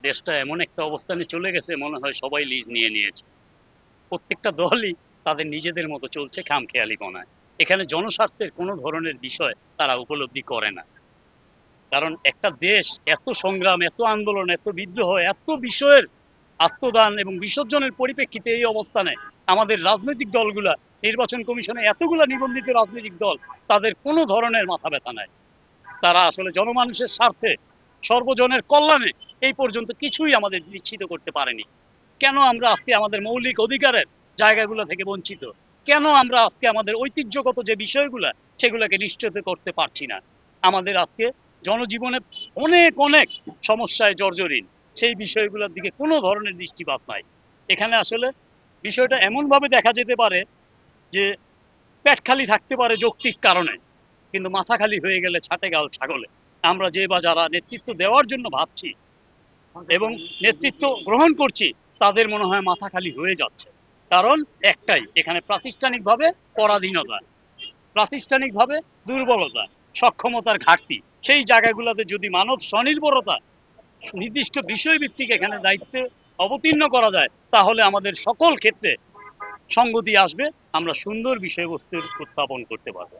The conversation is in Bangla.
দেশটা এমন একটা অবস্থানে চলে গেছে, মনে হয় সবাই লিজ নিয়ে নিয়েছে। প্রত্যেকটা দলই তাদের নিজেদের মতো চলছে খামখেয়ালিপনায়। এখানে জনস্বার্থের কোনো ধরনের বিষয় তারা উপলব্ধি করে না। কারণ একটা দেশ এত সংগ্রাম, এত আন্দোলন, এত বিদ্রোহ, এত বিষয়ের আত্মদান এবং বিসর্জনের পরিপ্রেক্ষিতে এই অবস্থানে আমাদের রাজনৈতিক দলগুলা, নির্বাচন কমিশনে এতগুলা নিবন্ধিত রাজনৈতিক দল, তাদের কোনো ধরনের মাথা ব্যথা নাই। তারা আসলে জনমানুষের স্বার্থে, সর্বজনের কল্যাণে এই পর্যন্ত কিছুই আমাদের নিশ্চিত করতে পারেনি। কেন আমরা আজকে আমাদের মৌলিক অধিকারের জায়গাগুলো থেকে বঞ্চিত? কেন আমরা আজকে আমাদের ঐতিহ্যগত যে বিষয়গুলা, সেগুলোকে নিশ্চিত করতে পারছি না? আমাদের আজকে জনজীবনে অনেক অনেক সমস্যায় জর্জরিন, সেই বিষয়গুলোর দিকে কোনো ধরনের দৃষ্টিপাত নাই। এখানে আসলে বিষয়টা এমনভাবে দেখা যেতে পারে যে পেট খালি থাকতে পারে যৌক্তিক কারণে, কিন্তু মাথা খালি হয়ে গেলে ছাটে গাল ছাগলে। আমরা যে বা যারা নেতৃত্ব দেওয়ার জন্য ভাবছি এবং নেতৃত্ব গ্রহণ করছি, তাদের মনে হয় মাথা খালি হয়ে যাচ্ছে। কারণ একটাই, এখানে প্রাতিষ্ঠানিকভাবে পরাধীনতা, প্রাতিষ্ঠানিকভাবে দুর্বলতা, সক্ষমতার ঘাটতি। সেই জায়গাগুলোতে যদি মানব স্বনির্ভরতা, নির্দিষ্ট বিষয়ভিত্তিক এখানে দায়িত্বে অবতীর্ণ করা যায়, তাহলে আমাদের সকল ক্ষেত্রে সঙ্গতি আসবে, আমরা সুন্দর বিষয়বস্তুর উত্থাপন করতে পারবো।